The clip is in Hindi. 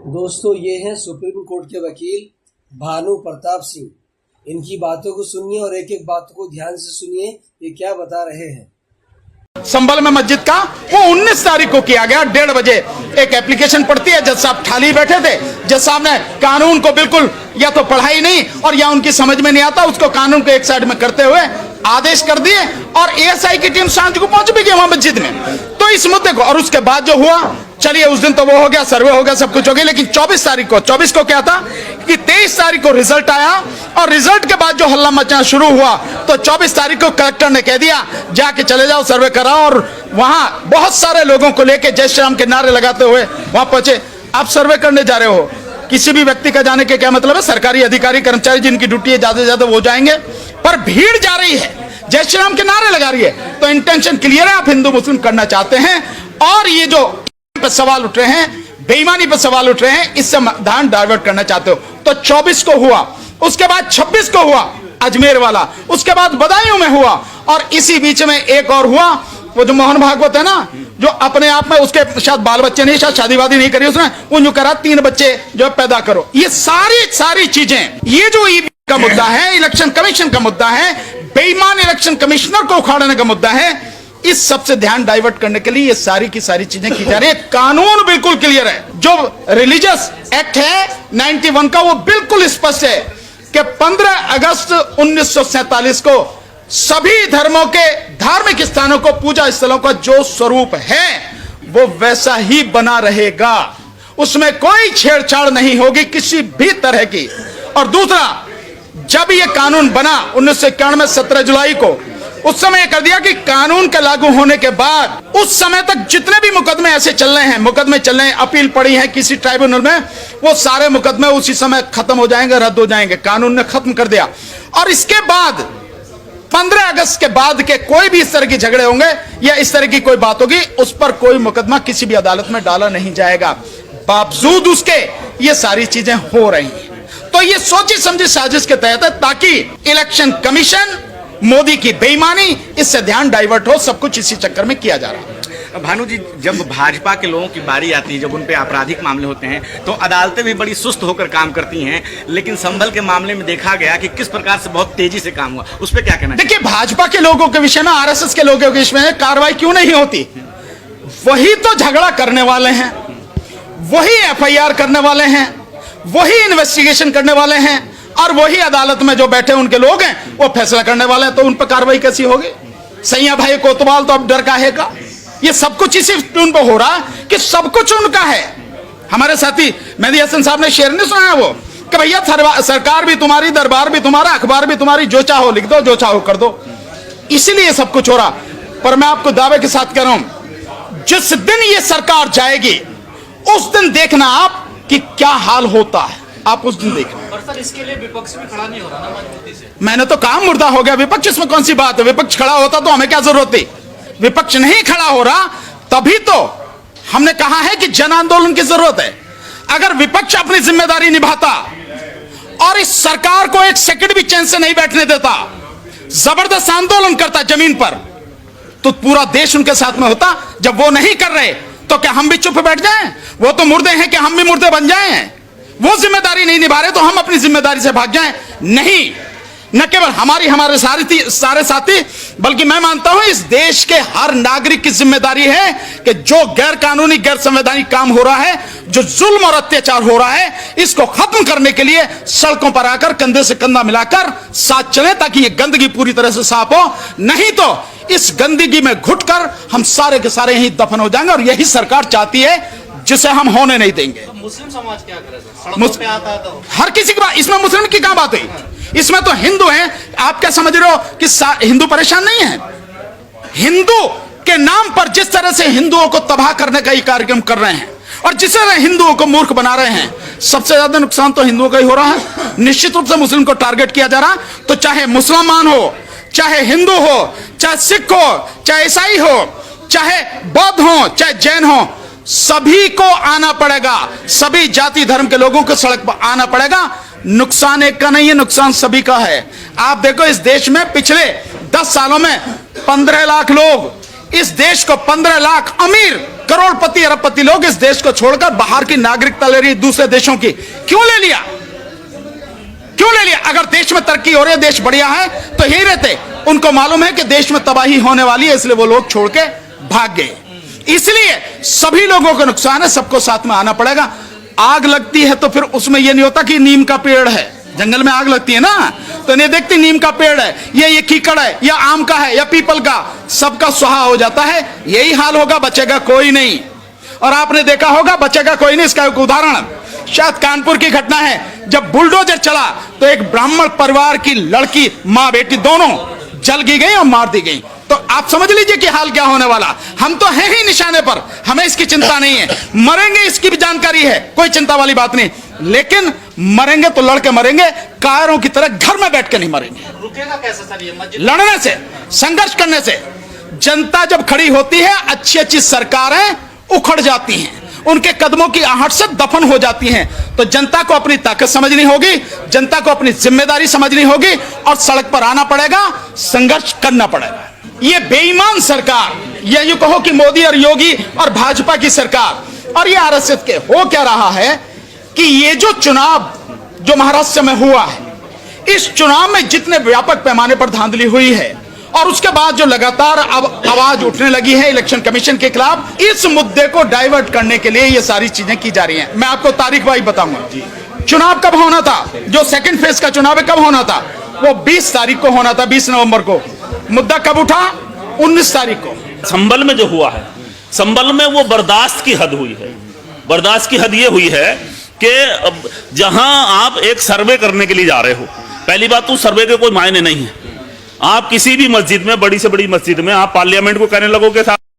दोस्तों, ये हैं सुप्रीम कोर्ट के वकील भानु प्रताप सिंह। इनकी बातों को सुनिए और एक एक बात को ध्यान से सुनिए, ये क्या बता रहे हैं। संभल में मस्जिद का वो 19 तारीख को किया गया 1:30 बजे एक एप्लीकेशन पढ़ती है। जज साहब ठाली बैठे थे। जज साहब ने कानून को बिल्कुल या तो पढ़ाई नहीं और या उनकी समझ में नहीं आता, उसको कानून को एक साइड में करते हुए आदेश कर दिए और एएसआई की टीम सांझ को पहुंच भी गई वहां मस्जिद में। तो इस मुद्दे को और उसके बाद जो हुआ, चलिए उस दिन तो वो हो गया, सर्वे हो गया, सब कुछ हो गया, लेकिन 24 को क्या था कि 23 तारीख को रिजल्ट आया और रिजल्ट के बाद जो हल्ला मचना शुरू हुआ तो 24 तारीख को कलेक्टर ने कह दिया जाके चले जाओ सर्वे कराओ, और वहां बहुत सारे लोगों को लेके जय श्री राम के नारे लगाते हुए वहां पहुंचे। आप सर्वे करने जा रहे हो, किसी भी व्यक्ति का जाने के क्या मतलब है? सरकारी अधिकारी कर्मचारी जिनकी ड्यूटी है ज्यादा से ज्यादा वो जाएंगे, पर भीड़ जा रही है, जय श्री राम के नारे लगा रही है, तो इंटेंशन क्लियर है, आप हिंदू मुस्लिम करना चाहते हैं। और ये जो पे सवाल उठ रहे हैं, बेईमानी पे सवाल उठ रहे हैं, इससे ध्यान डाइवर्ट करना चाहते हो। तो 24 को हुआ, उसके बाद 26 को हुआ अजमेर वाला, उसके बाद बदायूं में हुआ, और इसी बीच में एक और हुआ, वो जो मोहन भागवत है ना, जो अपने आप में उसके शायद बाल बच्चे नहीं, शायद शादी वादी नहीं करी उसने, वो जो करा 3 बच्चे जो पैदा करो। ये सारी चीजें, ये जो का मुद्दा है, इलेक्शन कमीशन का मुद्दा है, बेईमान इलेक्शन कमिश्नर को उखाड़ने का मुद्दा है, इस सब से ध्यान डाइवर्ट करने के लिए ये सारी की सारी चीजें की जा रही है। कानून बिल्कुल क्लियर है, जो रिलीजियस एक्ट है 91 का, वो बिल्कुल स्पष्ट है कि 15 अगस्त 1947 को सभी धर्मों के धार्मिक स्थानों को, पूजा स्थलों का जो स्वरूप है वो वैसा ही बना रहेगा, उसमें कोई छेड़छाड़ नहीं होगी किसी भी तरह की। और दूसरा, जब ये कानून बना 1991 में 17 जुलाई को, उस समय कर दिया कि कानून के लागू होने के बाद उस समय तक जितने भी मुकदमे ऐसे चल रहे हैं, अपील पड़ी है किसी ट्राइब्यूनल में, वो सारे मुकदमे उसी समय खत्म हो जाएंगे, रद्द हो जाएंगे, कानून ने खत्म कर दिया। और इसके बाद 15 अगस्त के बाद के कोई भी इस तरह के झगड़े होंगे या इस तरह की कोई बात होगी, उस पर कोई मुकदमा किसी भी अदालत में डाला नहीं जाएगा। बावजूद उसके ये सारी चीजें हो रही हैं। तो ये सोची समझी साजिश के तहत है, ताकि इलेक्शन कमीशन, मोदी की बेईमानी, इससे ध्यान डाइवर्ट हो, सब कुछ इसी चक्कर में किया जा रहा है। भानु जी, जब भाजपा के लोगों की बारी आती है, जब उन पे आपराधिक मामले होते हैं, तो अदालतें भी बड़ी सुस्त होकर काम करती हैं, लेकिन संभल के मामले में देखा गया कि किस प्रकार से बहुत तेजी से काम हुआ, उस पर क्या कहना? देखिए, भाजपा के लोगों के विषय में, आरएसएस के लोगों के विषय में कार्रवाई क्यों नहीं होती? वही तो झगड़ा करने वाले हैं, वही एफआईआर करने वाले हैं, वही इन्वेस्टिगेशन करने वाले हैं, और वही अदालत में जो बैठे उनके लोग हैं वो फैसला करने वाले हैं, तो उन पर कार्रवाई कैसी होगी? सैया भाई कोतवाल तो अब डर काहे का? ये सब कुछ इसी ट्यून पर हो रहा है कि सब कुछ उनका है। हमारे साथी मेहदी हसन साहब ने शेर नहीं सुनाया वो कि भैया सरकार भी तुम्हारी, दरबार भी तुम्हारा, अखबार भी तुम्हारी, जो चाहो लिख दो, जो चाहो कर दो। इसीलिए सब कुछ हो रहा। पर मैं आपको दावे के साथ कह रहा हूं, जिस दिन ये सरकार जाएगी उस दिन देखना आप कि क्या हाल होता है, आप उस दिन देखना। और सर, इसके लिए विपक्ष भी खड़ा नहीं हो रहा ना मजबूती से। मैंने तो कहा मुर्दा हो गया विपक्ष, इसमें कौन सी बात है? विपक्ष खड़ा होता तो हमें क्या जरूरत थी? विपक्ष नहीं खड़ा हो रहा, तभी तो हमने कहा है कि जन आंदोलन की जरूरत है। अगर विपक्ष अपनी जिम्मेदारी निभाता और इस सरकार को एक सेकंड भी चैन से नहीं बैठने देता, जबरदस्त आंदोलन करता जमीन पर, तो पूरा देश उनके साथ में होता। जब वो नहीं कर रहे तो क्या हम भी चुप बैठ जाएं? वो तो मुर्दे हैं कि हम भी मुर्दे बन जाएं? वो जिम्मेदारी नहीं निभा रहे तो हम अपनी जिम्मेदारी से भाग जाएं? नहीं, न केवल हमारे सारे साथी, बल्कि मैं मानता हूं इस देश के हर नागरिक की जिम्मेदारी है कि जो गैर कानूनी, गैर संवैधानिक काम हो रहा है, जो जुल्म और अत्याचार हो रहा है, इसको खत्म करने के लिए सड़कों पर आकर कंधे से कंधा मिलाकर साथ चले, ताकि ये गंदगी पूरी तरह से साफ हो। नहीं तो इस गंदगी में घुटकर हम सारे के सारे यहीं दफन हो जाएंगे, और यही सरकार चाहती है, जिसे हम होने नहीं देंगे। तो मुस्लिम समाज क्या करे? सड़कों पे आता तो हर किसी की बात, इसमें मुस्लिम की क्या बात है? इसमें तो हिंदू हैं। आप क्या समझ रहे हो कि हिंदू परेशान नहीं है? हिंदू के नाम पर जिस तरह से हिंदुओं को तबाह करने का ये कार्यक्रम कर रहे हैं और जिस तरह हिंदुओं को मूर्ख बना रहे हैं, सबसे ज्यादा नुकसान तो हिंदुओं का ही हो रहा है। निश्चित रूप से मुस्लिम को टारगेट किया जा रहा, तो चाहे मुसलमान हो, चाहे हिंदू हो, चाहे सिख हो, चाहे ईसाई हो, चाहे बौद्ध हो, चाहे जैन हो, सभी को आना पड़ेगा। सभी जाति धर्म के लोगों को सड़क पर आना पड़ेगा। नुकसान एक का नहीं है, नुकसान सभी का है। आप देखो, इस देश में पिछले 10 सालों में 15 लाख लोग, इस देश को 15 लाख अमीर करोड़पति अरबपति लोग इस देश को छोड़कर बाहर की नागरिकता ले रही, दूसरे देशों की। क्यों ले लिया? क्यों ले लिया? अगर देश में तरक्की हो रही है, देश बढ़िया है, तो यही रहते। उनको मालूम है कि देश में तबाही होने वाली है, इसलिए वो लोग छोड़ के भाग गए। इसलिए सभी लोगों को नुकसान है, सबको साथ में आना पड़ेगा। आग लगती है तो फिर उसमें यह नहीं होता कि नीम का पेड़ है, जंगल में आग लगती है ना, तो नहीं देखती नीम का पेड़ है, ये कीकड़ है, या आम का है, या पीपल का, सबका सुहा हो जाता है। यही हाल होगा, बचेगा कोई नहीं। और आपने देखा होगा, बचेगा कोई नहीं। इसका एक उदाहरण शायद कानपुर की घटना है, जब बुलडोजर चला तो एक ब्राह्मण परिवार की लड़की, मां बेटी दोनों जल गई और मार दी गई। तो आप समझ लीजिए कि हाल क्या होने वाला। हम तो हैं ही निशाने पर, हमें इसकी चिंता नहीं है। मरेंगे इसकी भी जानकारी है, कोई चिंता वाली बात नहीं, लेकिन मरेंगे तो लड़के मरेंगे, कायरों की तरह घर में बैठ के नहीं मरेंगे। रुकेगा कैसे सर ये मस्जिद? लड़ने से, संघर्ष करने से। जनता जब खड़ी होती है, अच्छी अच्छी सरकारें उखड़ जाती हैं, उनके कदमों की आहट से दफन हो जाती हैं। तो जनता को अपनी ताकत समझनी होगी, जनता को अपनी जिम्मेदारी समझनी होगी, और सड़क पर आना पड़ेगा, संघर्ष करना पड़ेगा। ये बेईमान सरकार, ये यूं कहो कि मोदी और योगी और भाजपा की सरकार और ये आरएसएस के, हो क्या रहा है कि ये जो चुनाव जो महाराष्ट्र में हुआ है, इस चुनाव में जितने व्यापक पैमाने पर धांधली हुई है, और उसके बाद जो लगातार अब आवाज उठने लगी है इलेक्शन कमीशन के खिलाफ, इस मुद्दे को डाइवर्ट करने के लिए ये सारी चीजें की जा रही हैं। मैं आपको तारीख वाइज बताऊंगा। चुनाव कब होना था, जो सेकंड फेज का चुनाव है, कब होना था? वो 20 तारीख को होना था, 20 नवंबर को। मुद्दा कब उठा? 19 तारीख को। संभल में जो हुआ है, संभल में वो बर्दाश्त की हद हुई है। बर्दाश्त की हद ये हुई है कि जहां आप एक सर्वे करने के लिए जा रहे हो, पहली बात तो सर्वे के कोई मायने नहीं है। आप किसी भी मस्जिद में, बड़ी से बड़ी मस्जिद में आप पार्लियामेंट को कहने लगोगे